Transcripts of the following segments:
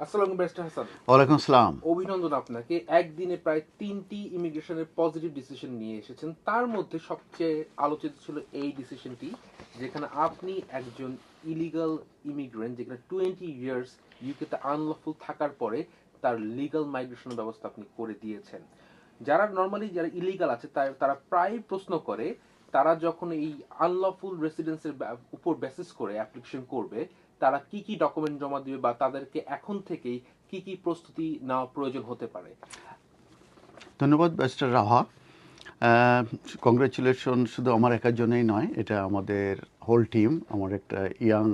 আসসালামু ব্যারিস্টার হাসান। ওয়ালাইকুম আসসালাম। অভিনন্দন আপনাকে। একদিনে প্রায় 3টি ইমিগ্রেশনের পজিটিভ ডিসিশন নিয়ে এসেছেন। তার মধ্যে সবচেয়ে আলোচিত ছিল এই ডিসিশনটি, যেখানে আপনি একজন ইলিগাল ইমিগ্রেন্ট, যেখানে 20 ইয়ার্স ইউকেতে আনলফুল থাকার পরে তার লিগাল মাইগ্রেশনের ব্যবস্থা আপনি করে দিয়েছেন। যারা নর্মালি যারা ইলিগাল আছে তারা প্রায় প্রশ্ন করে, তারা যখন এই আনলফুল রেসিডেন্সের উপর বেসিস করে অ্যাপ্লিকেশন করবে, তারা কি কি ডকুমেন্ট জমা দিবে বা তাদেরকে এখন থেকেই কি কি প্রস্তুতি নেওয়া প্রয়োজন হতে পারে? ধন্যবাদ ব্যারিস্টার রাহা। কংগ্রেচুলেশন শুধু আমার একার জন্যই নয়, এটা আমাদের হোল টিম। আমার একটা ইয়াং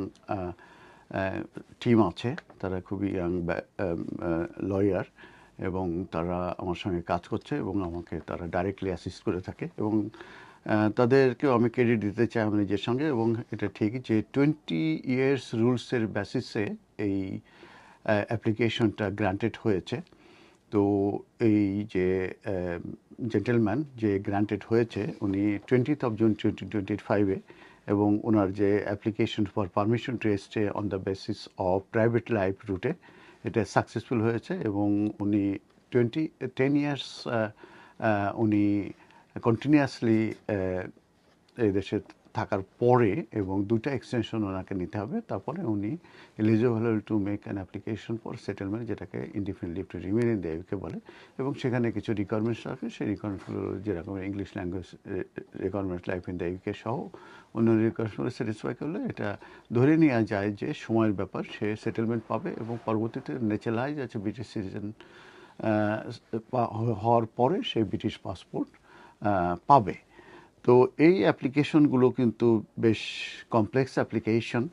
টিম আছে, তারা খুবই ইয়াং লয়ার, এবং তারা আমার সঙ্গে কাজ করছে এবং আমাকে তারা ডাইরেক্টলি অ্যাসিস্ট করে থাকে, এবং তাদেরকেও আমি ক্রেডিট দিতে চাই আমার নিজের সঙ্গে। এবং এটা ঠিক যে 20 ইয়ার্স রুলসের বেসিসে এই অ্যাপ্লিকেশনটা গ্রান্টেড হয়েছে। তো এই যে জেন্টেলম্যান যে গ্রান্টেড হয়েছে, উনি 20th জুন 2025-এ, এবং ওনার যে application for permission to stay on the basis of private life রুটে, এটা সাকসেসফুল হয়েছে। এবং উনি 10 ইয়ার্স উনি কন্টিনিউয়াসলি এই দেশে থাকার পরে, এবং দুটা এক্সটেনশন ওনাকে নিতে হবে, তারপরে উনি eligible to make an application for settlement, যেটাকে indefinite leave to remain in the UK বলে। এবং সেখানে কিছু রিকোয়ারমেন্টস রাখে, সেই রিকোয়ারমেন্টসগুলো যেরকম English language requirements, life in the UK সহ অন্য রিকোয়ারমেন্টগুলো স্যাটিসফাই করলে এটা ধরে নেওয়া যায় যে সময়ের ব্যাপার, সে সেটেলমেন্ট পাবে এবং পরবর্তীতে ন্যাচারালাইজ আছে ব্রিটিশ সিটিজেন হওয়ার পরে সে ব্রিটিশ পাসপোর্ট পাবে। তো এই অ্যাপ্লিকেশনগুলো কিন্তু বেশ কমপ্লেক্স অ্যাপ্লিকেশন।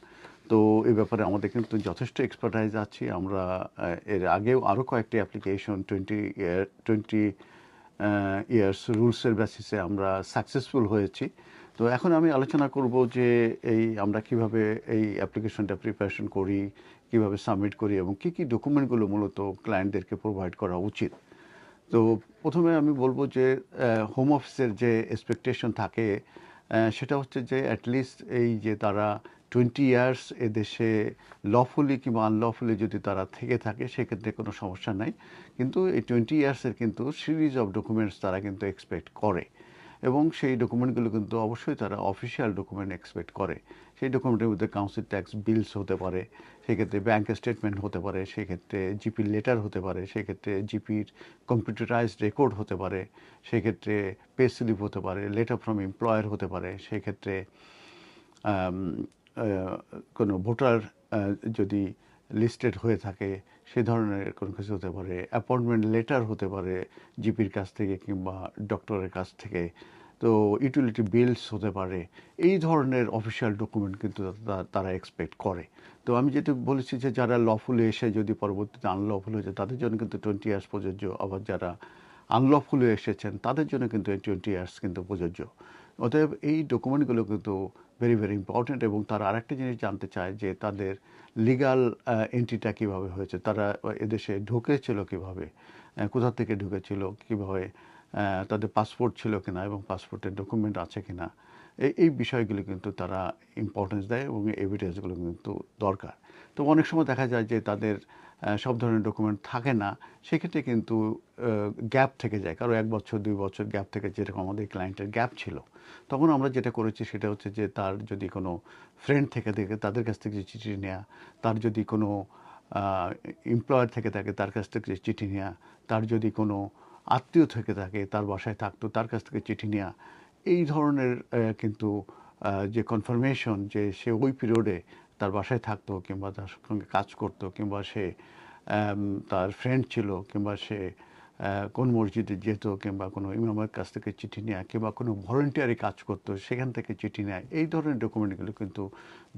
তো এই ব্যাপারে আমাদের কিন্তু যথেষ্ট এক্সপার্টাইজ আছে। আমরা এর আগেও আরও কয়েকটি অ্যাপ্লিকেশন 20 ইয়ার্স রুলসের বেসিসে আমরা সাকসেসফুল হয়েছি। তো এখন আমি আলোচনা করব যে আমরা কিভাবে এই অ্যাপ্লিকেশনটা প্রিপারেশন করি, কিভাবে সাবমিট করি, এবং কী কী ডকুমেন্টগুলো মূলত ক্লায়েন্টদেরকে প্রোভাইড করা উচিত। তো প্রথমে আমি বলবো যে হোম অফিসের যে এক্সপেকটেশন থাকে, সেটা হচ্ছে যে অ্যাটলিস্ট এই যে তারা 20 ইয়ার্স এদেশে লফুলি কিংবা আনলফুলি যদি তারা থেকে থাকে, সেক্ষেত্রে কোনো সমস্যা নাই। কিন্তু এই 20 ইয়ার্সের কিন্তু সিরিজ অফ ডকুমেন্টস তারা কিন্তু এক্সপেক্ট করে, এবং সেই ডকুমেন্টগুলো কিন্তু অবশ্যই তারা অফিসিয়াল ডকুমেন্ট এক্সপেক্ট করে। সেই ডকুমেন্টের মধ্যে কাউন্সিল ট্যাক্স বিলস হতে পারে, সেক্ষেত্রে ব্যাংক স্টেটমেন্ট হতে পারে, সেক্ষেত্রে জিপির লেটার হতে পারে, সেক্ষেত্রে জিপির কম্পিউটারাইজড রেকর্ড হতে পারে, সেক্ষেত্রে পে স্লিপ হতে পারে, লেটার ফ্রম এমপ্লয়ার হতে পারে, সেক্ষেত্রে কোনো ভোটার যদি লিস্টেড হয়ে থাকে সে ধরনের কোনো কিছু হতে পারে, অ্যাপয়েন্টমেন্ট লেটার হতে পারে জিপির কাছ থেকে কিংবা ডক্টরের কাছ থেকে, তো ইউটিলিটি বিলস হতে পারে। এই ধরনের অফিসিয়াল ডকুমেন্ট কিন্তু তারা এক্সপেক্ট করে। তো আমি যেটা বলেছি যে যারা লফুলে এসে যদি পরবর্তীতে আনলফুল হয়েছে তাদের জন্য কিন্তু 20 ইয়ার্স প্রযোজ্য, আবার যারা আনলফুলে এসেছেন তাদের জন্য কিন্তু এই 20 ইয়ার্স কিন্তু প্রযোজ্য। অতএব এই ডকুমেন্টগুলো কিন্তু ভেরি ভেরি ইম্পর্ট্যান্ট। এবং তারা আরেকটা জিনিস জানতে চায় যে তাদের লিগাল এন্ট্রিটা কীভাবে হয়েছে, তারা এদেশে ঢুকেছিল কীভাবে, কোথা থেকে ঢুকেছিল, কীভাবে তাদের পাসপোর্ট ছিল কিনা এবং পাসপোর্টের ডকুমেন্ট আছে কিনা, এই বিষয়গুলো কিন্তু তারা ইম্পর্টেন্স দেয়, এবং এভিডেন্সগুলো কিন্তু দরকার। তো অনেক সময় দেখা যায় যে তাদের সব ধরনের ডকুমেন্ট থাকে না, সেক্ষেত্রে কিন্তু গ্যাপ থেকে যায়, কারো 1 বছর 2 বছর গ্যাপ থেকে, যেরকম আমাদের ক্লায়েন্টের গ্যাপ ছিল। তখন আমরা যেটা করেছি সেটা হচ্ছে যে তার যদি কোনো ফ্রেন্ড থেকে থাকে তাদের কাছ থেকে চিঠি নেওয়া, তার যদি কোনো এমপ্লয়ার থেকে থাকে তার কাছ থেকে চিঠি নেওয়া, তার যদি কোনো আত্মীয় থেকে থাকে তার বাসায় থাকতো তার কাছ থেকে চিঠি নেওয়া, এই ধরনের কিন্তু যে কনফার্মেশন যে সে ওই পিরিয়ডে তার বাসায় থাকতো কিংবা তার সঙ্গে কাজ করতো, কিংবা সে তার ফ্রেন্ড ছিল, কিংবা সে কোন মসজিদে যেত, কিংবা কোনো ইমামের কাছ থেকে চিঠি নেওয়া, কিংবা কোনো ভলেন্টিয়ারি কাজ করতো সেখান থেকে চিঠি নেওয়া, এই ধরনের ডকুমেন্টগুলো কিন্তু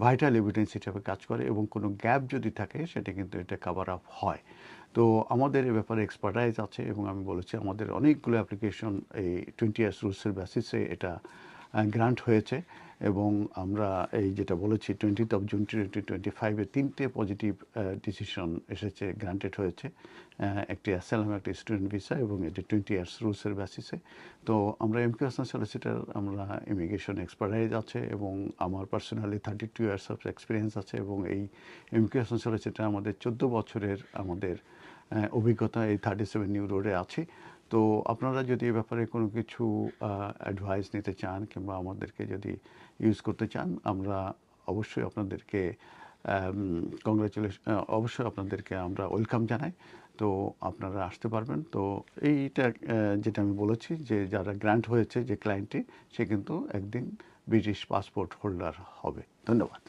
ভাইটাল এভিডেন্স হিসাবে কাজ করে, এবং কোনো গ্যাপ যদি থাকে সেটা কিন্তু এটা কভার আপ হয়। তো আমাদের এ ব্যাপারে এক্সপার্টাইজ আছে, এবং আমি বলেছি আমাদের অনেকগুলো অ্যাপ্লিকেশন এই 20 ইয়ার্স রুলসের বেসিসে এটা গ্রান্ট হয়েছে এবং আমরা এই যেটা বলেছি 20th of June 2025 তিনটে পজিটিভ ডিসিশন এসেছে, গ্রান্টেড হয়েছে। একটি অ্যাসাইলাম, একটি স্টুডেন্ট ভিসা এবং এটি 20 ইয়ার্স রুলসের বেসিসে। তো আমরা এমকিউ হাসান সলিসিটর, আমরা ইমিগ্রেশন এক্সপার্টাইজ আছে এবং আমার পার্সোনালি 32 ইয়ার্স অফ এক্সপিরিয়েন্স আছে এবং এই এমকিউ হাসান সলিসিটর আমাদের 14 বছরের আমাদের অভিজ্ঞতা এই 37 নিউ রোডে আছে। তো আপনারা যদি এ ব্যাপারে কোনো কিছু অ্যাডভাইস নিতে চান কিংবা আমাদেরকে যদি ইউজ করতে চান, আমরা অবশ্যই আপনাদেরকে অবশ্যই আপনাদেরকে আমরা ওয়েলকাম জানাই। তো আপনারা আসতে পারবেন। তো এইটা যেটা আমি বলেছি যে যারা গ্র্যান্ট হয়েছে, যে ক্লায়েন্টটি, সে কিন্তু একদিন ব্রিটিশ পাসপোর্ট হোল্ডার হবে। ধন্যবাদ।